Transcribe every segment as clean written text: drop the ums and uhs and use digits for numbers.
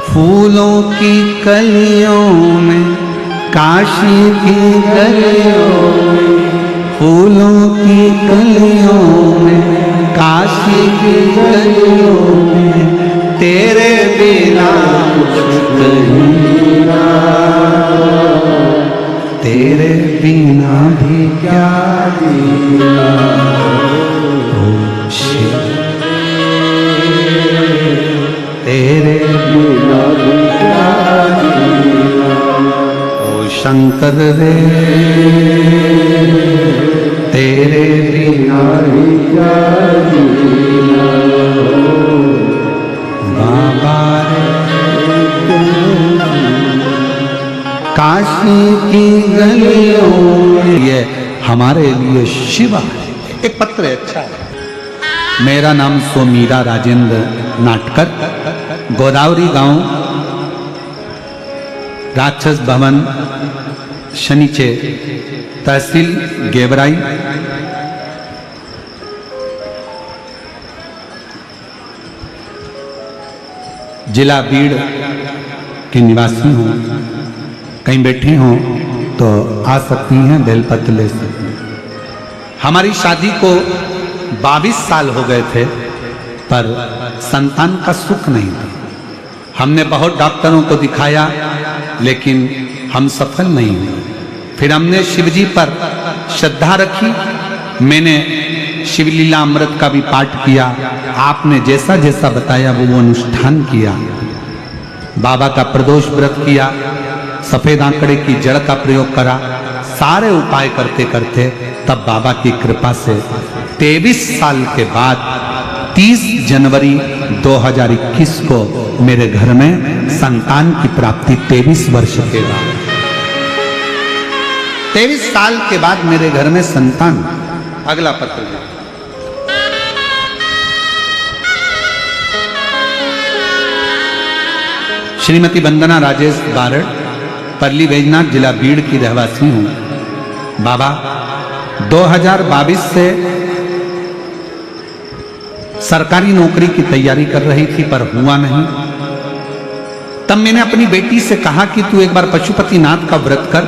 फूलों की कलियों में, काशी की गलियों में, फूलों की कलियों में, काशी की गलियों में, तेरे बिना कुछ कहीं ना, तेरे बिना भी क्या जीना। ओ शिव, तेरे बिना भी क्या जीना। ओ शंकर रे, तेरे बिना भी क्या जीना। बाबा रे, काशी की गलियों में, ये हमारे लिए शिवा है। एक पत्र है, अच्छा है। मेरा नाम सोमीरा राजेंद्र नाटकर, गोदावरी गांव, राक्षस भवन, शनिचे, तहसील गेवराई, जिला बीड़ की निवासी हूँ। कहीं बैठी हो तो आ सकती हैं, बेलपत्र ले सकती हैं। हमारी शादी को 22 साल हो गए थे, पर संतान का सुख नहीं था। हमने बहुत डॉक्टरों को दिखाया, लेकिन हम सफल नहीं हुए। फिर हमने शिवजी पर श्रद्धा रखी। मैंने शिवलीला अमृत का भी पाठ किया। आपने जैसा जैसा बताया वो अनुष्ठान किया। बाबा का प्रदोष व्रत किया, सफेद आंकड़े की जड़ का प्रयोग करा। सारे उपाय करते करते तब बाबा की कृपा से 23 साल के बाद 30 जनवरी 2021 को मेरे घर में संतान की प्राप्ति 23 वर्ष के बाद, 23 साल के बाद मेरे घर में संतान। अगला पत्र, श्रीमती वंदना राजेश बारड़, परली बैजनाथ, जिला बीड़ की रहवासी हूं। बाबा 2022 से सरकारी नौकरी की तैयारी कर रही थी, पर हुआ नहीं। तब मैंने अपनी बेटी से कहा कि तू एक बार पशुपतिनाथ का व्रत कर,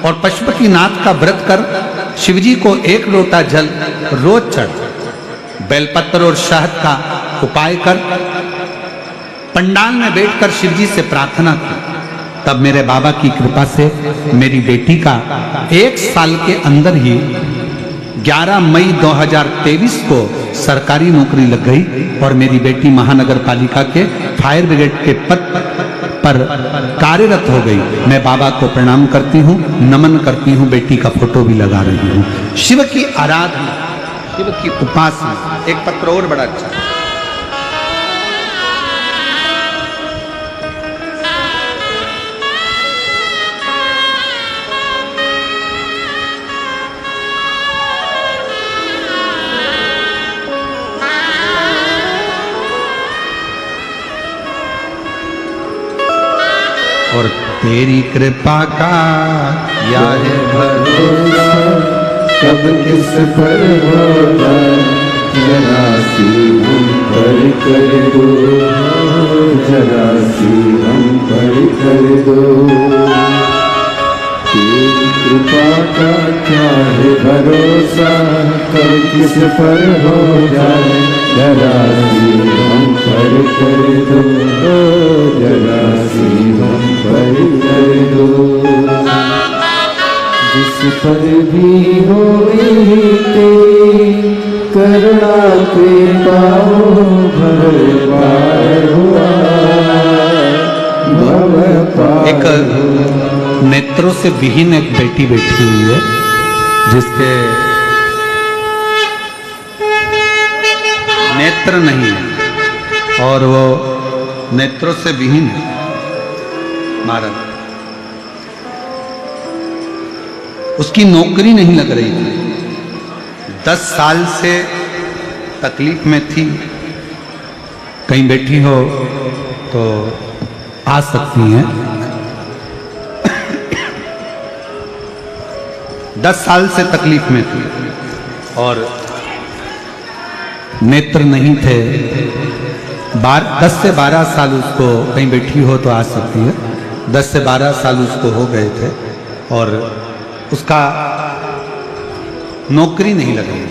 और पशुपतिनाथ का व्रत कर, शिवजी को 1 लोटा जल रोज चढ़, बेलपत्र और शहद का उपाय कर, पंडाल में बैठकर शिवजी से प्रार्थना की। तब मेरे बाबा की कृपा से मेरी बेटी का 1 साल के अंदर ही 11 मई 2023 को सरकारी नौकरी लग गई, और मेरी बेटी महानगर पालिका के फायर ब्रिगेड के पद पर कार्यरत हो गई। मैं बाबा को प्रणाम करती हूँ, नमन करती हूँ, बेटी का फोटो भी लगा रही हूँ। शिव की आराधना, शिव की उपासना। एक पत्र और बड़ा अच्छा, और तेरी कृपा का क्या है भरोसा, कब किस पर हो जाए, जरा सी हम पर कर दो, जरा सी हम पर कर दो। तेरी कृपा का क्या है भरोसा, कब किस पर हो जाए, जरा सी हम पर कर दो, जरा सी हम पर कर दो। जिस पर भी होई तेरी करुणा कृपा भव पार हुआ, भव पार। एक नेत्रों से विहीन एक बेटी बैठी हुई है, जिसके नेत्र नहीं है, और वो नेत्रों से विहीन है। महाराज, उसकी नौकरी नहीं लग रही थी, 10 साल से तकलीफ में थी। कहीं बैठी हो तो आ सकती हैं। 10 साल से तकलीफ में थी और नेत्र नहीं थे, 10 से 12 साल उसको, कहीं बैठी हो तो आ सकती है, 10 से 12 साल उसको हो गए थे और उसका नौकरी नहीं लग रही।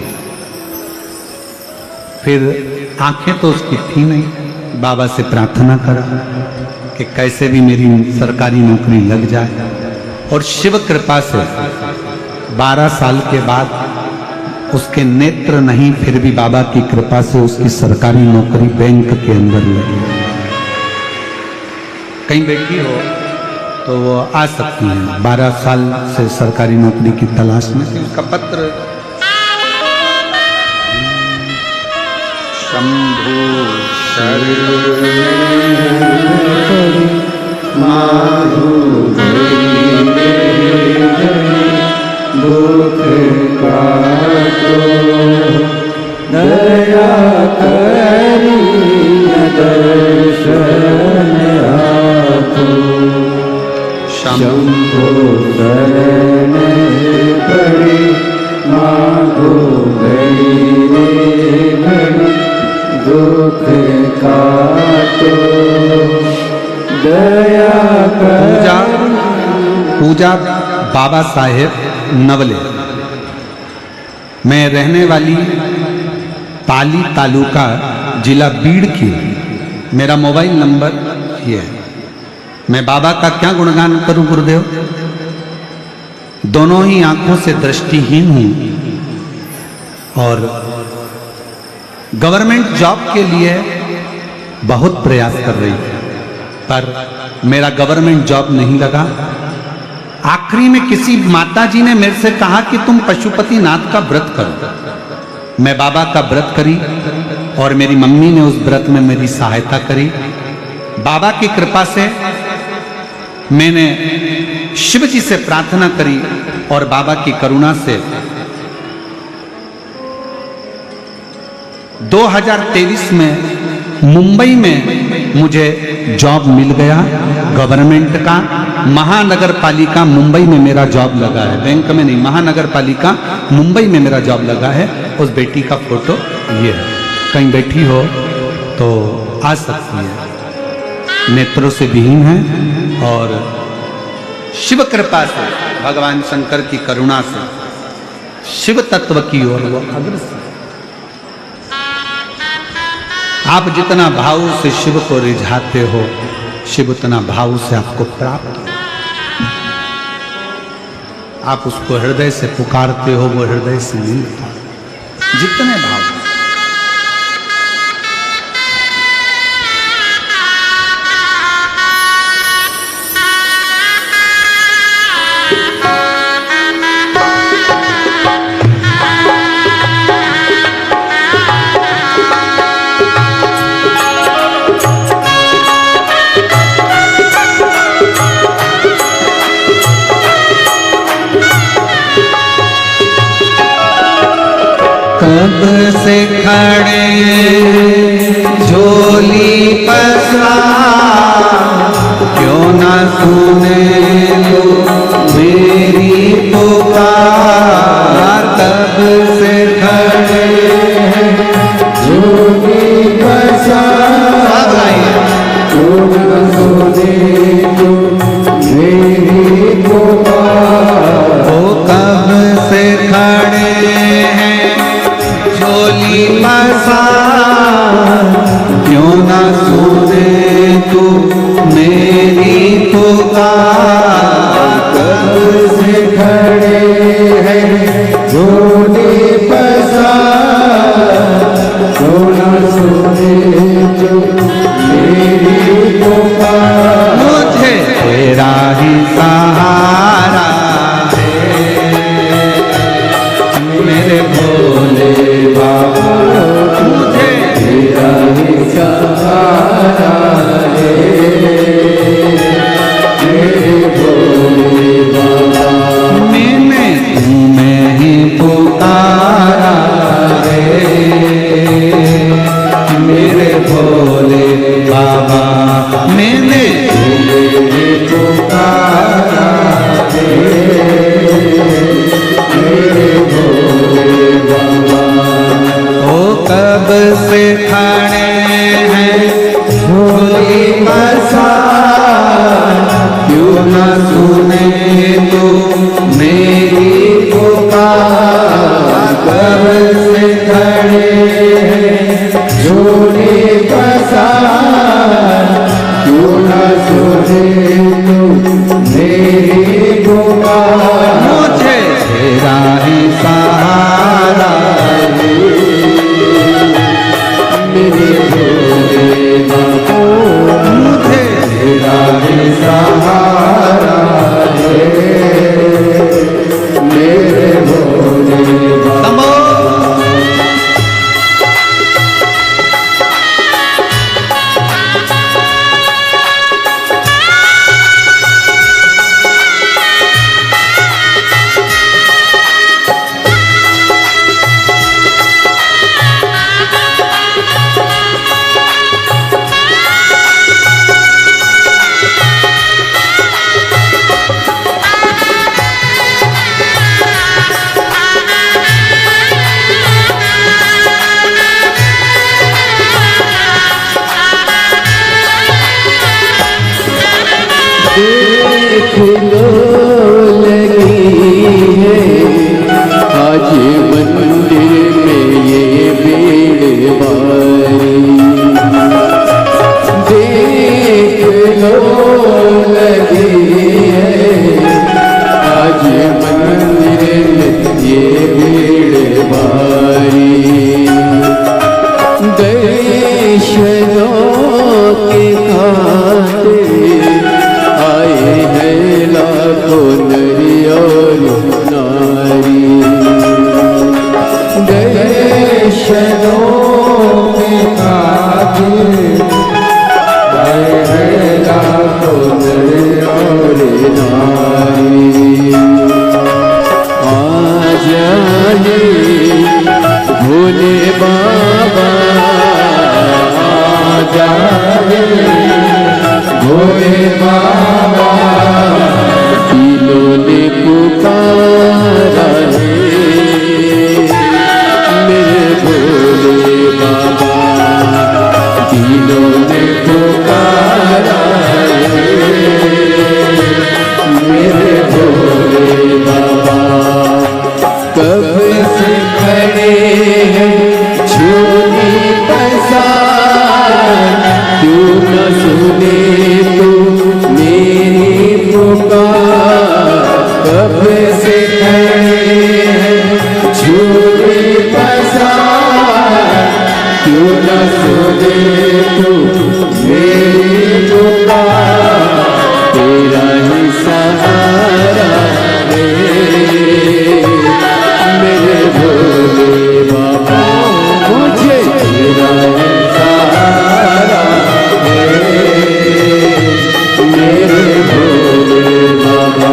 फिर आंखें तो उसकी थी नहीं, बाबा से प्रार्थना करा कि कैसे भी मेरी सरकारी नौकरी लग जाए, और शिव कृपा से 12 साल के बाद उसके नेत्र नहीं, फिर भी बाबा की कृपा से उसकी सरकारी नौकरी बैंक के अंदर लगी। कहीं बैठी हो तो वो आ सकती हैं। 12 साल से सरकारी नौकरी की तलाश में थी। उसका पत्र शंभु दया करी दर्शन आपको, शंभो शरण पड़े मांगो घड़ी दुख काटो, दया पूजा बाबा साहेब नवले। मैं रहने वाली पाली तालुका जिला बीड़ की। मेरा मोबाइल नंबर ये है। मैं बाबा का क्या गुणगान करूं गुरुदेव? दोनों ही आंखों से दृष्टिहीन हूं और गवर्नमेंट जॉब के लिए बहुत प्रयास कर रही है, पर मेरा गवर्नमेंट जॉब नहीं लगा। आखिरी में किसी माता जी ने मेरे से कहा कि तुम पशुपति नाथ का व्रत करो। मैं बाबा का व्रत करी और मेरी मम्मी ने उस व्रत में मेरी सहायता करी। बाबा की कृपा से मैंने शिव जी से प्रार्थना करी और बाबा की करुणा से 2023 में मुंबई में मुझे जॉब मिल गया गवर्नमेंट का। महानगर पालिका मुंबई में मेरा जॉब लगा है, बैंक में नहीं, महानगर पालिका मुंबई में मेरा जॉब लगा है। उस बेटी का फोटो ये है। कहीं बैठी हो तो आ सकती है। नेत्रों से विहीन है और शिव कृपा से, भगवान शंकर की करुणा से शिव तत्व की ओर वो अग्रसर। आप जितना भाव से शिव को रिझाते हो, शिव उतना भाव से आपको प्राप्त हो। आप उसको हृदय से पुकारते हो, वो हृदय से मिलता जितने भाव। कब से खड़े झोली पसार, क्यों ना सुने लो मेरी पुकार। कब से खड़े झोली पसार, क्यों ना सुने लो मेरी पुकार। वो कब से खड़े झोली पसार, क्यों ना सुने तू मेरी पुकार। कब से खड़े हैं झोली पसार, क्यों ना सुने तू मेरी पुकार। मुझे तेरा ही सहारा मेरे भोले बाबा, मुझे तेरा ही सहारा है मेरे भोले बाबा। मैंने तुम्हें ही पुकारा है मेरे भोले बाबा। मैंने तुम्हें ही पुकारा है कब से खड़े हैं लाखों नरी और नारी। दर्शनों में काबिल है लाखों नरी और नारी। आ जाए भोले बाबा, आ जाए भोले बाबा, तीनों ने पुकारा है मेरे भोले बाबा, तीनों ने पुकारा है मेरे भोले बाबा। कब से खड़े हैं झोली पसार, क्यों न सुने तू मेरी पुकार। कब से खड़े हैं झोली पसार, क्यों न सुने तू मेरी पुकार। तेरा ही सहारा है मेरे भोले बाबा, मुझे तेरा ही सहारा है मेरे भोले बाबा।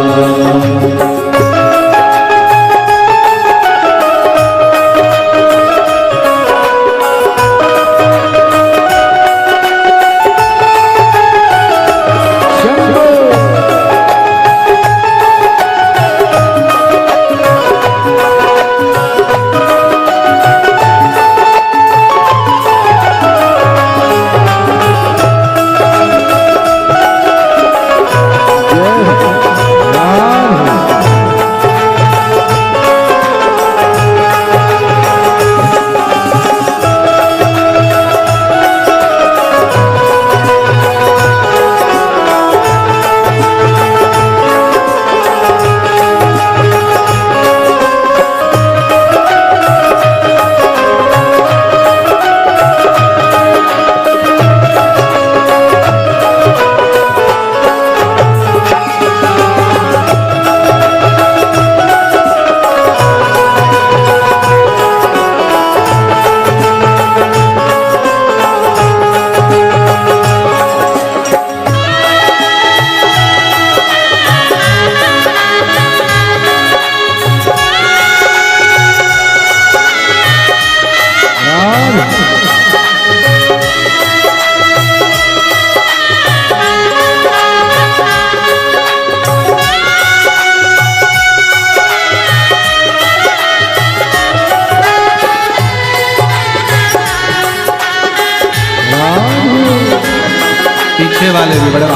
पीछे वाले भी बड़े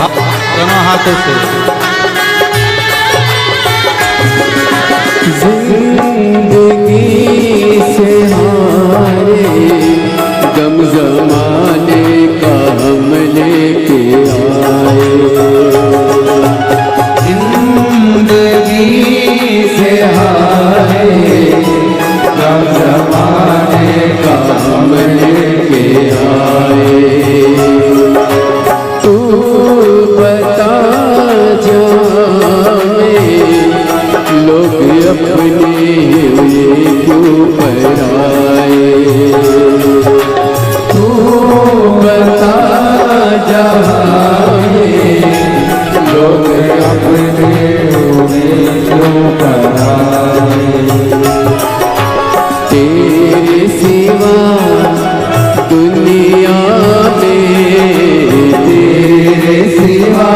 दोनों हाथों से। जिंदगी से हारे गम जमाने का हम लेके आए। जिंदगी से हारे गम जमाने का हम लेके आए। तू बता जाए लोग अपने हुए क्यों पराए। तू बता जाए लोग अपने हुए क्यों पराए। तेरे सिवा दुनिया में तेरे सिवा